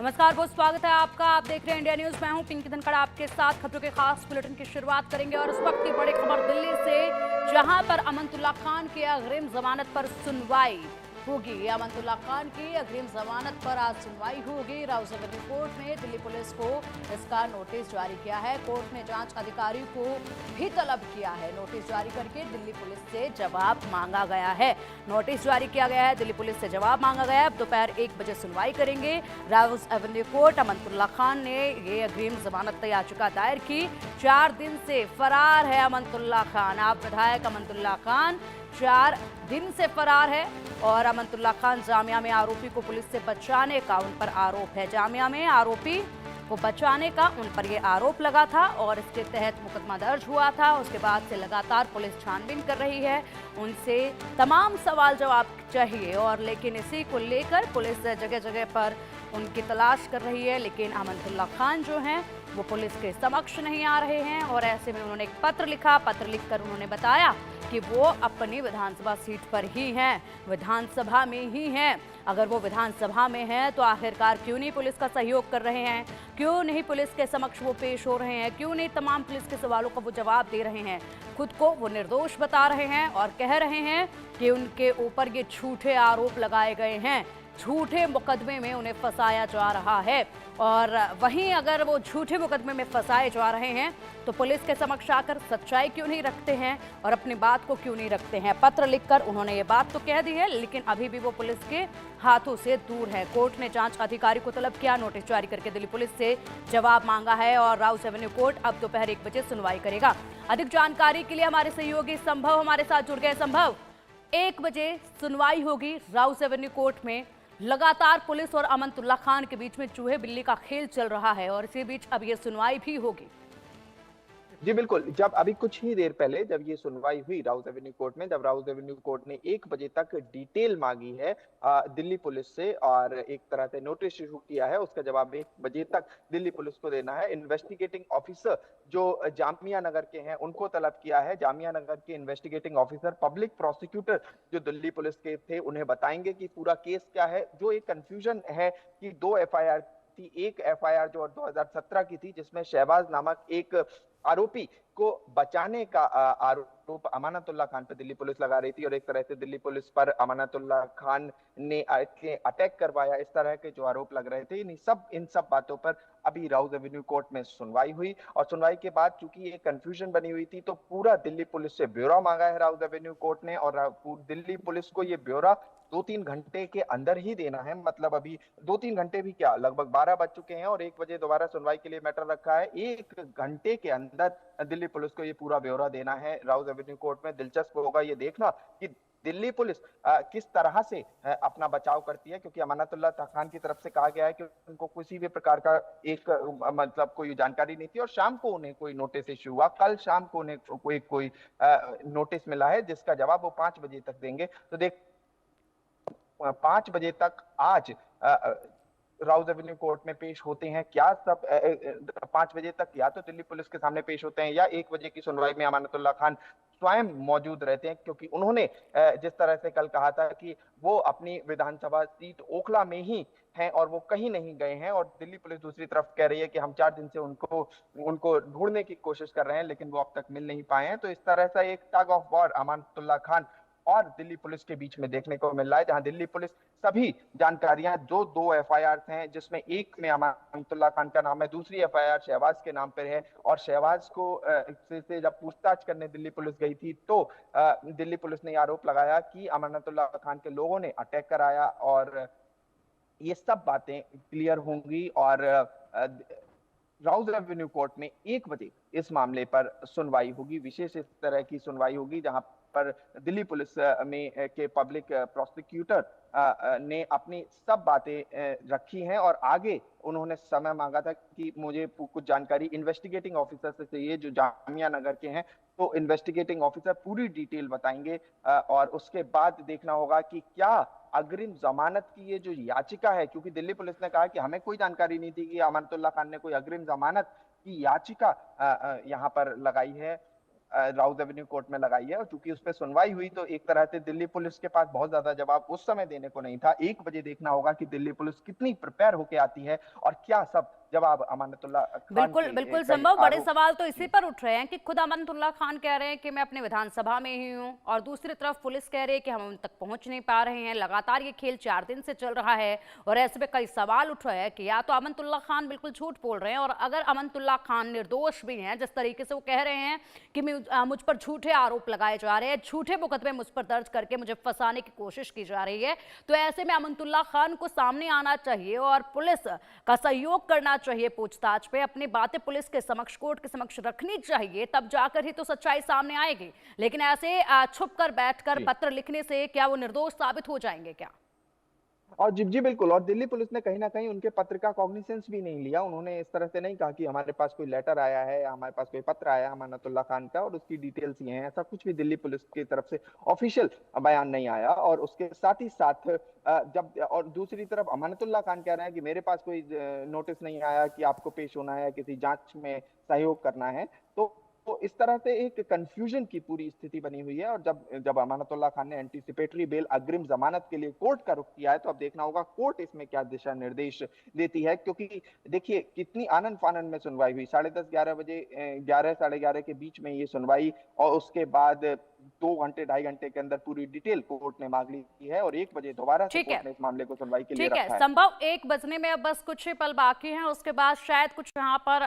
नमस्कार, बहुत स्वागत है आपका। आप देख रहे हैं इंडिया न्यूज। मैं हूं पिंकी धनखड़ आपके साथ। खबरों के खास बुलेटिन की शुरुआत करेंगे और इस वक्त की बड़ी खबर दिल्ली से, जहां पर अमनतुल्ला खान की अग्रिम जमानत पर सुनवाई होगी। अमनतुल्ला खान की अग्रिम जमानत पर आज सुनवाई होगी। राउस एवेन्यू कोर्ट ने दिल्ली पुलिस को इसका नोटिस जारी किया है। कोर्ट ने जांच अधिकारी को भी तलब किया है। नोटिस जारी करके दिल्ली पुलिस से जवाब मांगा गया है। नोटिस जारी किया गया है, दिल्ली पुलिस से जवाब मांगा गया है। अब दोपहर 1 बजे सुनवाई करेंगे राउस एवेन्यू कोर्ट। अमनतुल्ला खान ने ये अग्रिम जमानत याचिका दायर की। 4 दिन से फरार है अमनतुल्ला खान। आप विधायक अमनतुल्ला खान 4 दिन से फरार है और अमनतुल्ला खान जामिया में आरोपी को पुलिस से बचाने का उन पर आरोप है। जामिया में आरोपी को बचाने का उन पर यह आरोप लगा था और इसके तहत मुकदमा दर्ज हुआ था। उसके बाद से लगातार पुलिस छानबीन कर रही है। उनसे तमाम सवाल जवाब चाहिए और लेकिन इसी को लेकर पुलिस जगह जगह पर उनकी तलाश कर रही है। लेकिन अमनतुल्ला खान जो हैं वो पुलिस के समक्ष नहीं आ रहे हैं और ऐसे में उन्होंने एक पत्र लिखा। पत्र लिखकर उन्होंने बताया कि वो अपनी विधानसभा सीट पर ही हैं, विधानसभा में ही हैं। अगर वो विधानसभा में हैं तो आखिरकार क्यों नहीं पुलिस का सहयोग कर रहे हैं, क्यों नहीं पुलिस के समक्ष वो पेश हो रहे हैं, क्यों नहीं तमाम पुलिस के सवालों का वो जवाब दे रहे हैं। खुद को वो निर्दोष बता रहे हैं और कह रहे हैं कि उनके ऊपर ये झूठे आरोप लगाए गए हैं, झूठे मुकदमे में उन्हें फंसाया जा रहा है। और वहीं अगर वो झूठे मुकदमे में फंसाए जा रहे हैं तो पुलिस के समक्ष आकर सच्चाई क्यों नहीं रखते हैं और अपनी बात को क्यों नहीं रखते हैं। पत्र लिखकर उन्होंने ये बात तो कह दी है, लेकिन अभी भी वो पुलिस के हाथों से दूर है। कोर्ट ने जांच अधिकारी को तलब किया, नोटिस जारी करके दिल्ली पुलिस से जवाब मांगा है और राउस एवेन्यू कोर्ट अब दोपहर 1 बजे सुनवाई करेगा। अधिक जानकारी के लिए हमारे सहयोगी संभव हमारे साथ जुड़ गए। संभव, 1 बजे सुनवाई होगी राउस एवेन्यू कोर्ट में। लगातार पुलिस और अमनतुल्ला खान के बीच में चूहे बिल्ली का खेल चल रहा है और इसी बीच अब ये सुनवाई भी होगी। जी बिल्कुल। जब अभी कुछ ही देर पहले जब ये सुनवाई हुई राउस एवेन्यू कोर्ट में, जब राउस एवेन्यू कोर्ट ने 1 बजे तक डिटेल मांगी है दिल्ली पुलिस से और एक तरह से नोटिस इशू किया है, उसका जवाब 1 बजे तक दिल्ली पुलिस को देना है। इन्वेस्टिगेटिंग ऑफिसर जो जामिया नगर के हैं उनको तलब किया है। जामिया नगर के इन्वेस्टिगेटिंग ऑफिसर पब्लिक प्रोसिक्यूटर जो दिल्ली पुलिस के थे उन्हें बताएंगे कि पूरा केस क्या है। जो एक कंफ्यूजन है कि 2 एफआईआर थी, एक एफआईआर जो 2017 की थी जिसमें शहबाज नामक एक आरोपी को बचाने का आरोप अमानतुल्लाह खान पे दिल्ली पुलिस लगा रही थी और एक तरह से दिल्ली पुलिस पर अमानतुल्लाह खान ने अटैक करवाया, इस तरह के जो आरोप लग रहे थे। इन सब बातों पर अभी राउस एवेन्यू कोर्ट में सुनवाई हुई और सुनवाई के बाद चूंकि ये कंफ्यूजन बनी हुई थी तो पूरा दिल्ली पुलिस से ब्यौरा मांगा है राउस एवेन्यू कोर्ट ने और दिल्ली पुलिस को ये ब्यौरा 2-3 घंटे के अंदर ही देना है। मतलब अभी 2-3 घंटे भी क्या, लगभग 12 बज चुके हैं और 1 बजे दोबारा सुनवाई के लिए मैटर रखा है। 1 घंटे के अंदर दिल्ली पुलिस को ये पूरा ब्यौरा देना है राउस एवेन्यू कोर्ट में। दिलचस्प होगा ये देखना कि दिल्ली पुलिस किस तरह से अपना बचाव करती है, क्योंकि अमानतुल्लाह खान की तरफ से कहा गया है कि उनको किसी भी प्रकार का एक मतलब कोई जानकारी नहीं थी और शाम को उन्हें कोई नोटिस इश्यू हुआ। कल शाम को उन्हें कोई नोटिस मिला है जिसका जवाब वो 5 बजे तक देंगे। तो देख 5 बजे तक आज राउस एवेन्यू कोर्ट में पेश होते हैं क्या सब। 5 बजे तक या तो दिल्ली पुलिस के सामने पेश होते हैं या 1 बजे की सुनवाई में अमानतुल्लाह खान स्वयं मौजूद रहते हैं, क्योंकि उन्होंने जिस तरह से कल कहा था कि वो अपनी विधानसभा सीट ओखला में ही हैं और वो कहीं नहीं गए हैं और दिल्ली पुलिस दूसरी तरफ कह रही है कि हम 4 दिन से उनको उनको ढूंढने की कोशिश कर रहे हैं लेकिन वो अब तक मिल नहीं पाए हैं। तो इस तरह से एक tug of war Amanatullah Khan और दिल्ली पुलिस के बीच में देखने को मिल रहा है, जहां दिल्ली पुलिस सभी जानकारियां जो 2 एफआईआर हैं जिसमें एक में अमानतुल्लाह खान का नाम है, दूसरी एफआईआर शहबाज के नाम पर है और शहबाज को से जब पूछताछ करने दिल्ली पुलिस गई थी तो दिल्ली पुलिस ने आरोप लगाया कि अमानतुल्लाह खान के लोगों ने अटैक कराया और ये सब बातें क्लियर होंगी और राउस एवेन्यू कोर्ट में 1 बजे इस मामले पर सुनवाई होगी। विशेष इस तरह की सुनवाई होगी जहां पर दिल्ली पुलिस में के पब्लिक प्रोसिक्यूटर ने अपनी सब बातें रखी हैं और आगे उन्होंने समय मांगा था कि मुझे कुछ जानकारी इन्वेस्टिगेटिंग ऑफिसर से चाहिए जो जामिया नगर के हैं। तो इन्वेस्टिगेटिंग ऑफिसर पूरी डिटेल बताएंगे और उसके बाद देखना होगा कि क्या अग्रिम जमानत की ये जो याचिका है, क्योंकि दिल्ली पुलिस ने कहा कि हमें कोई जानकारी नहीं थी कि अमानतुल्लाह खान ने कोई अग्रिम जमानत की याचिका यहाँ पर लगाई है। राउज एवेन्यू कोर्ट में लगाई है। और चूंकि उस पर सुनवाई हुई तो एक तरह से दिल्ली पुलिस के पास बहुत ज्यादा जवाब उस समय देने को नहीं था। 1 बजे देखना होगा कि दिल्ली पुलिस कितनी प्रिपेयर होके आती है और क्या सब जवाब अमानतुल्लाह खान बिल्कुल के बिल्कुल कई संभव। बड़े आरोप। सवाल तो इसी जी पर उठ रहे हैं कि खुद अमानतुल्लाह खान कह रहे हैं कि मैं अपने विधानसभा में ही हूं, और दूसरी तरफ पुलिस कह रही है कि हम उन तक पहुंच नहीं पा रहे हैं। लगातार ये खेल 4 दिन से चल रहा है और ऐसे में कई सवाल उठ रहे हैं कि या तो अमानतुल्लाह खान बिल्कुल झूठ बोल रहे हैं, और अगर अमानतुल्लाह खान निर्दोष भी हैं, जिस तरीके से वो कह रहे हैं कि मुझ पर झूठे आरोप लगाए जा रहे हैं, झूठे मुकदमे मुझ पर दर्ज करके मुझे फंसाने की कोशिश की जा रही है, तो ऐसे में अमानतुल्लाह खान को सामने आना चाहिए और पुलिस का सहयोग करना चाहिए। पूछताछ पे अपनी बातें पुलिस के समक्ष, कोर्ट के समक्ष रखनी चाहिए, तब जाकर ही तो सच्चाई सामने आएगी। लेकिन ऐसे छुप कर बैठकर जी पत्र लिखने से क्या वो निर्दोष साबित हो जाएंगे क्या? और जी बिल्कुल। और दिल्ली पुलिस ने कहीं ना कहीं उनके पत्र का कॉग्निसेंस भी नहीं लिया। उन्होंने इस तरह से नहीं कहा कि हमारे पास कोई लेटर आया है या हमारे पास कोई पत्र आया है अमानतुल्लाह खान का और उसकी डिटेल्स ये हैं। ऐसा कुछ भी दिल्ली पुलिस की तरफ से ऑफिशियल बयान नहीं आया। और उसके साथ ही साथ जब और दूसरी तरफ अमानतुल्लाह खान कह रहे हैं कि मेरे पास कोई नोटिस नहीं आया कि आपको पेश होना है, किसी जांच में सहयोग करना है। तो इस तरह से एक कंफ्यूजन की पूरी स्थिति बनी हुई है। और जब जब अमानतुल्लाह खान ने एंटीसिपेटरी बेल, अग्रिम जमानत के लिए कोर्ट का रुख किया है, तो अब देखना होगा कोर्ट इसमें क्या दिशा निर्देश देती है। क्योंकि देखिए कितनी आनन फानन में सुनवाई हुई, 10:30 11 बजे, 11 साढ़े 11 के बीच में ये सुनवाई, और उसके बाद 2 घंटे 2.5 घंटे के अंदर पूरी डिटेल कोर्ट ने मांग ली है। और 1 बजे दोबारा से ठीक है, कोर्ट ने इस मामले को सुनवाई के लिए ठीक है। रखा है। संभव 1 बजने में अब बस कुछ ही पल बाकी हैं, उसके बाद शायद कुछ यहाँ पर